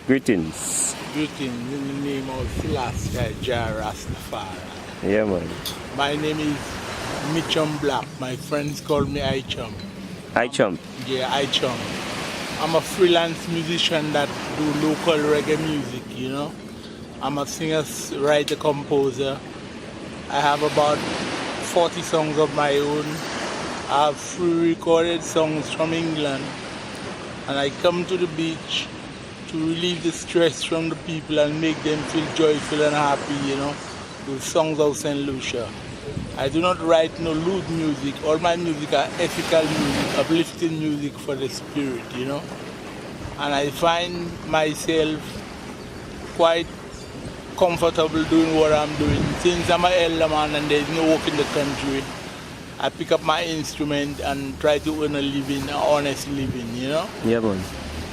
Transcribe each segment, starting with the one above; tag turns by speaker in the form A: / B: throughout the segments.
A: Greetings.
B: Greetings in the name of Selassie Jah Rastafari.
A: Yeah, man.
B: My name is Mitchum Black. My friends call me I-Chum.
A: I-Chum.
B: Yeah, I-Chum. I'm a freelance musician that do local reggae music, you know. I'm a singer, writer, composer. I have about 40 songs of my own. I have free recorded songs from England. And I come to the beach to relieve the stress from the people and make them feel joyful and happy, you know, with songs of St. Lucia. I do not write no lewd music. All my music are ethical music, uplifting music for the spirit, you know. And I find myself quite comfortable doing what I'm doing. Since I'm an elder man and there's no work in the country, I pick up my instrument and try to earn a living, an honest living, you know.
A: Yeah, man.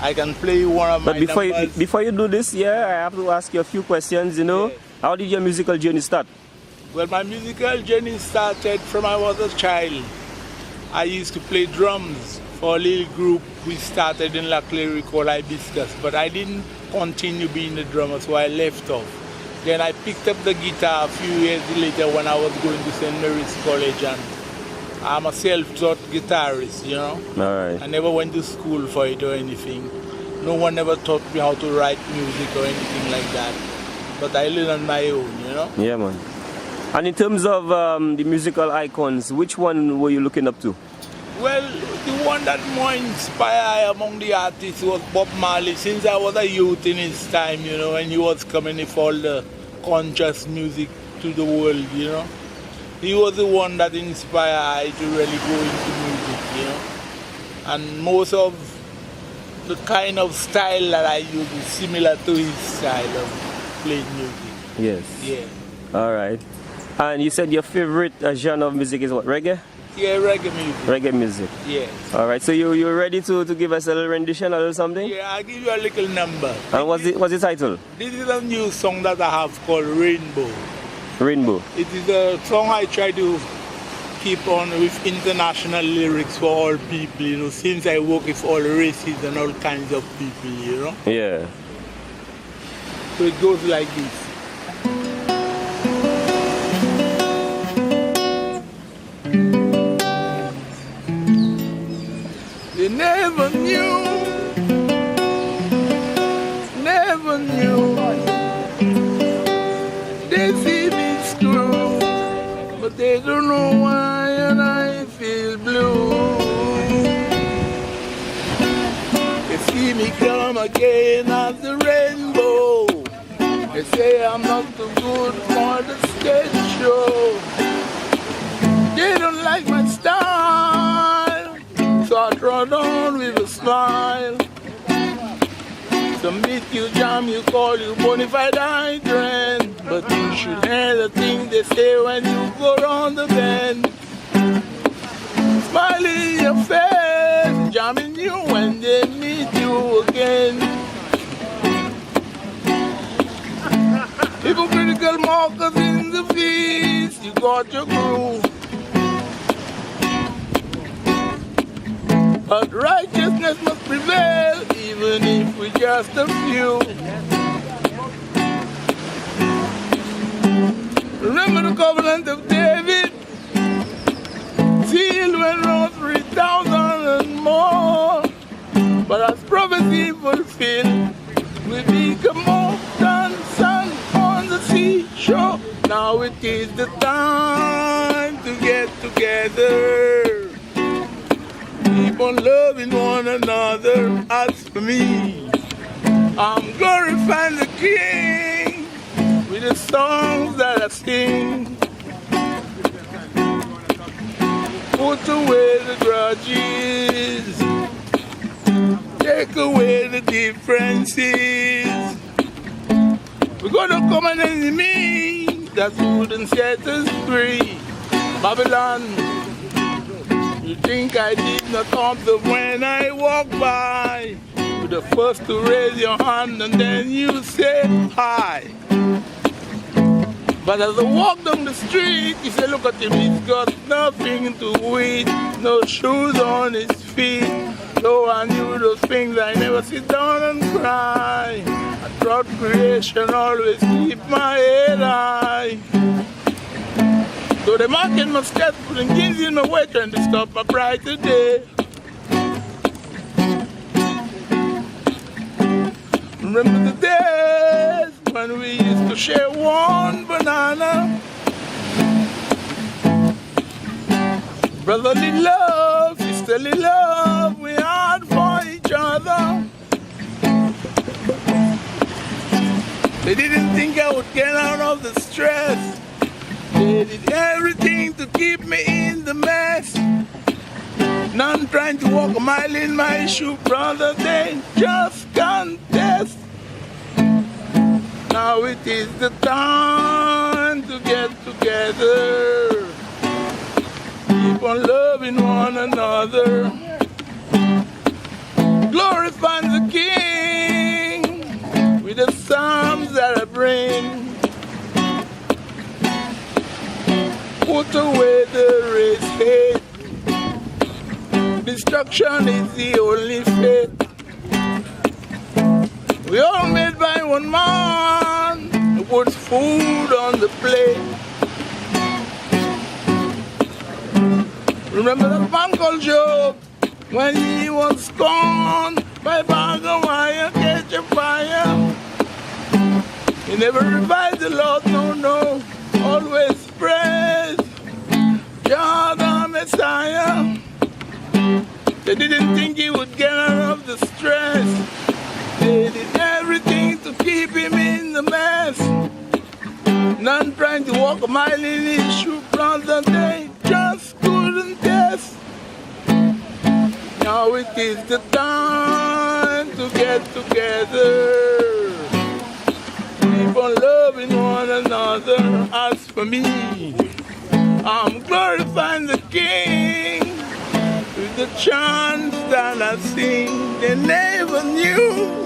B: I can play one of my numbers.
A: But before you do this, yeah, I have to ask you a few questions, you know.
B: Yeah.
A: How did your musical journey start?
B: Well, my musical journey started from I was a child. I used to play drums for a little group we started in La Clery called Hibiscus, but I didn't continue being the drummer, so I left off. Then I picked up the guitar a few years later when I was going to St. Mary's College, and I'm a self-taught guitarist, you know.
A: All right.
B: I never went to school for it or anything. No one ever taught me how to write music or anything like that. But I learned on my own, you know.
A: Yeah, man. And in terms of the musical icons, which one were you looking up to?
B: Well, the one that more inspired among the artists was Bob Marley, since I was a youth in his time, you know, and he was coming with all the conscious music to the world, you know. He was the one that inspired I to really go into music, you know. And most of the kind of style that I use is similar to his style of playing music.
A: Yes.
B: Yeah.
A: All right. And you said your favorite genre of music is what? Reggae?
B: Yeah, reggae music.
A: Reggae music.
B: Yes.
A: All right. So you're ready to give us a little rendition, a little something?
B: Yeah, I'll give you a little number.
A: And what's the title?
B: This is a new song that I have called Rainbow.
A: Rainbow.
B: It is a song I try to keep on with international lyrics for all people, you know, since I work with all races and all kinds of people, you know.
A: Yeah.
B: So it goes like this. They never knew, they see me screw, but they don't know why and I feel blue. They see me come again as the rainbow. They say I'm not too good for the stage show. They don't like my style, so I trot on with a smile. Some meet you jam, you call you bonafide hydrant, but you should hear the things they say when you go round the bend. Smiling in your face, jamming you when they meet you again. Hypocritical markers in the feast, you got your groove. But righteousness must prevail, even if we're just a few. Remember the covenant of David, sealed when wrote 3,000 and more. But as prophecy fulfilled, we become more than sun on the seashore. Now it is the time to get together. Keep on loving one another. As for me, I'm glorifying the King with the songs that I sing. Put away the grudges, take away the differences. We're gonna come an enemy that wouldn't set us free. Babylon, you think I did not observe when I walk by? You're the first to raise your hand and then you say hi. But as I walk down the street, you say, look at him, he's got nothing to eat, no shoes on his feet. Though I knew those things, I never sit down and cry. about creation, always keep my head high. Though the market must get putting things in my way, trying to stop my brighter day. Remember the days when we used to share one banana. Brotherly love, sisterly love, we had for each other. They didn't think I would get out of the stress. They did everything to keep me in the mess. None trying to walk a mile in my shoe, brother, they just contest. Now it is the time to get together. Keep on loving one another. Glorify the King with the psalms that I bring. Put away the race hate. Destruction is the only fate. We all made by one man who puts food on the plate. Remember that man called Job when he was scorned by barbed wire, catch a fire. He never revived the Lord, no, always praise God the Messiah. They didn't think he would get out of the stress. They did everything to keep him in the mess. None trying to walk a mile in his shoe, brother, they just couldn't test. Now it is the time to get together. Keep on loving one another. As for me, I'm glorifying the King with the chants that I sing. They never knew.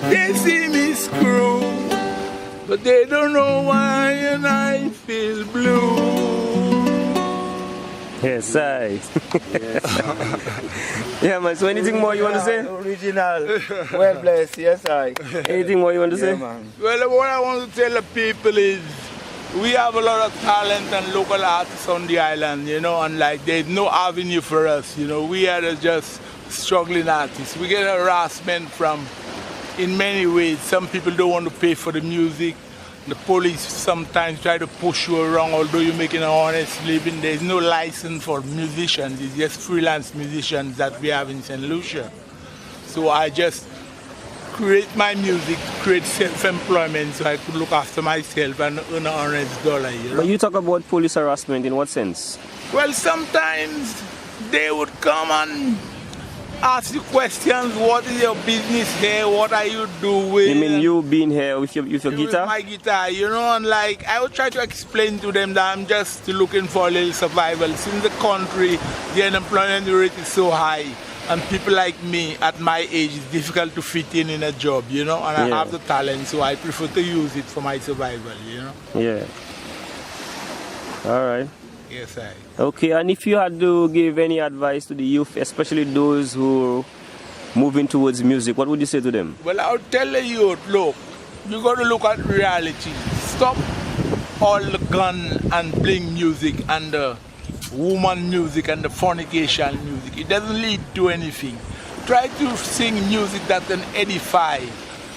B: They see me screw, but they don't know why and I feel blue.
A: Yes, I. Yeah, man. So anything more you want to say?
C: Original. Well blessed, yes, I.
A: Anything more you want to say?
C: Man.
B: Well, what I want to tell the people is we have a lot of talent and local artists on the island, you know, and like there's no avenue for us, you know. We are just struggling artists. We get harassment from, in many ways. Some people don't want to pay for the music. The police sometimes try to push you around, although you're making an honest living. There's no license for musicians. It's just freelance musicians that we have in St. Lucia. So I just create my music, create self-employment so I could look after myself and earn an honest dollar. You know?
A: But you talk about police harassment in what sense?
B: Well, sometimes they would come and ask you questions. What is your business here? What are you doing?
A: You mean you being here with your
B: With
A: guitar?
B: my guitar, you know, and like I would try to explain to them that I'm just looking for a little survival. Since the country, the unemployment rate is so high, and people like me at my age, it's difficult to fit in a job, you know, and I
A: Yeah.
B: have the talent, so I prefer to use it for my survival, you know.
A: Yeah. All right.
B: Yes, I.
A: Okay, and if you had to give any advice to the youth, especially those who are moving towards music, what would you say to them?
B: Well, I'll tell the youth, look, you got to look at reality. Stop all the gun and bling music and the woman music and the fornication music. It doesn't lead to anything. Try to sing music that can edify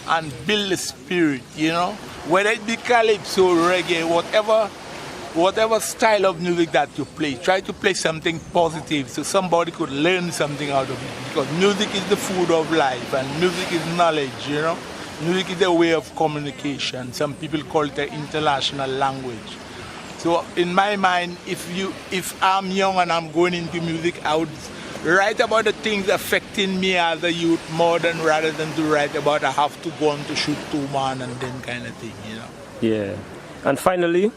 B: and build the spirit, you know. Whether it be calypso, reggae, whatever style of music that you play, try to play something positive so somebody could learn something out of it. Because music is the food of life and music is knowledge, you know. Music is a way of communication. Some people call it an international language. So in my mind, if I'm young and I'm going into music, I would write about the things affecting me as a youth more than rather than to write about I have to go on to shoot 2 man and then kind of thing, you know.
A: Yeah. And finally,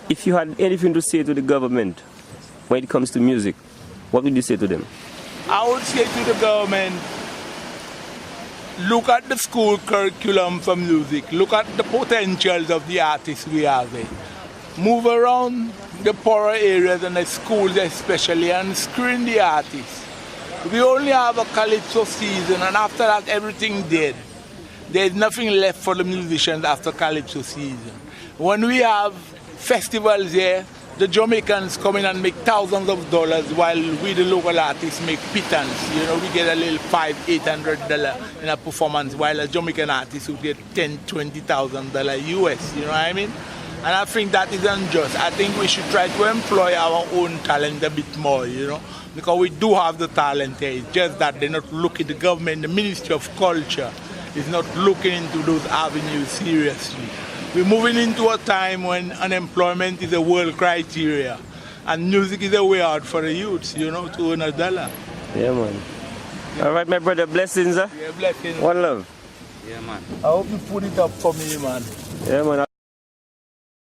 A: if you had anything to say to the government when it comes to music, what would you say to them?
B: I would say to the government, look at the school curriculum for music. Look at the potentials of the artists we have there. Move around the poorer areas and the schools especially and screen the artists. We only have a calypso season, and after that, everything dead. There's nothing left for the musicians after calypso season. When we have festivals here, the Jamaicans come in and make thousands of dollars while we, the local artists, make pittance. You know, we get a little $500-800 in a performance, while a Jamaican artist would get $10,000-20,000 US. You know what I mean? And I think that is unjust. I think we should try to employ our own talent a bit more, you know, because we do have the talent here. It's just that they're not looking, the government, the Ministry of Culture is not looking into those avenues seriously. We're moving into a time when unemployment is a world criteria, and music is a way out for the youths, you know, to earn a dollar.
A: Yeah, man. All right, my brother, blessings, huh?
B: Yeah, blessings.
A: One love.
B: Yeah, man. I hope you put it up for me, man.
A: Yeah, man.